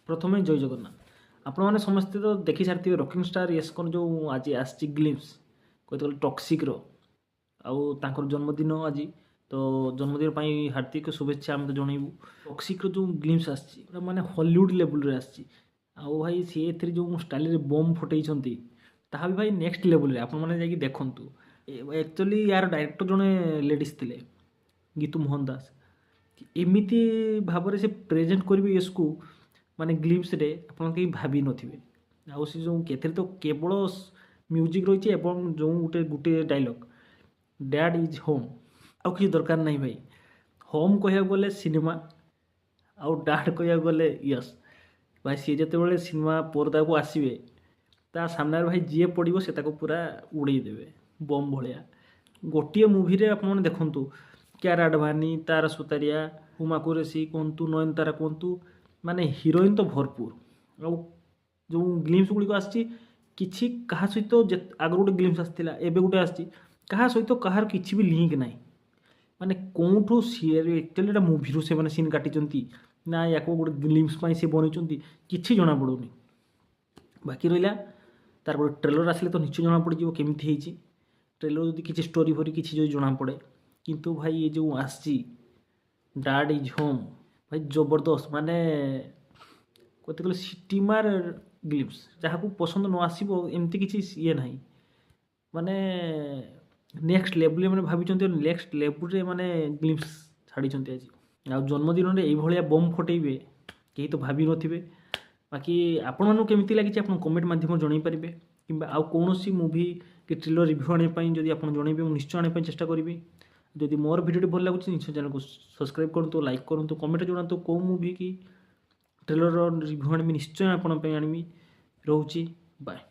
प्रथमे जय जगन्नाथ आपण मैंने समस्ते तो देखी सारी रॉकिंग स्टार यस कौन जो आज आसी ग्लिम्स कहते टॉक्सिक रो आउ जन्मदिन आज तो जन्मदिन पर हार्दिक शुभेच्छा आम तो जनइबू टॉक्सिक जो ग्लिम्स आसी माने हॉलीवुड लेवल रे आसी आउ भाई सी ए जो स्टाइल बम फुटई ताहा भी भाई नेक्स्ट लेवल आपण मैंने जाकि देखंतु एक्चुअली यार डायरेक्टर जड़े लेडीज थे गीतू मोहन दास एमिति भाव से प्रेजेंट करेंगे इसको माने ग्लिम्स रे आपन कहीं भाभी नथिबे आउ से जो केथरे तो केवल म्यूजिक रही है जो गोटे गोटे डायलॉग डैड इज होम आउ किसी दरकार नहीं भाई होम कह गले सिनेमा आउ डैड कह गले यस भाई सी जिते सिनेमा पर्दा को आसवे ता सामने भाई जी पड़ो से पूरा उड़ेदेवे बम भाया गोटे मुवी रे आप देखु क्यारा आडवाणी तारा सुतारिया हुमा कुरेसी कहतु नयनतारा कहतु माने हिरोइन तो भरपूर आउ जो ग्लिम्स गुड़िक आसी किसी क्या सहित आगर गोटे ग्लिम्स आसाला एवं गोटे आसी क्या सहित कहार किसी भी लिंक ना माने कौटू सी एक्चुअली मुवी से मैंने सीन काटी ना या गोटे ग्लिम्स से बनई कि जना पड़ूनी बाकी रहा तार गोटे ट्रेलर आसिले तो निश्चय जना पड़ केमी ट्रेलर जब किसी स्टोरी फरी किसी जना पड़े किंतु भाई ये जो आसी डैड इज होम भाई जबरदस्त माने कहते गले सिटीमार ग्लिम्स जहाँ को पसंद न आसो एमती किसी ये ना माने नेक्स्ट लेवल मैंने भाई नेक्स्ट लेवल माने ग्लिम्स छाड़ी आज आ जन्मदिन में ये बम फटेबे कहीं तो भाभी नथिबे बाकी आपण मानू केमिति लगी आप कमेंट माध्यम जन पारे कि आउ कौन सी मूवी कि ट्रेलर रिव्यू आने जब आप जनइबे निश्चय आने चेष्टा करी जदि मोर भिडियो भल लगुच निश्चय चैनल को सब्सक्राइब करूँ लाइक करूँ कमेंट जनातु कौ मूवी कि ट्रेलर रिव्यू आनी निश्चय आपणी रोची बाय।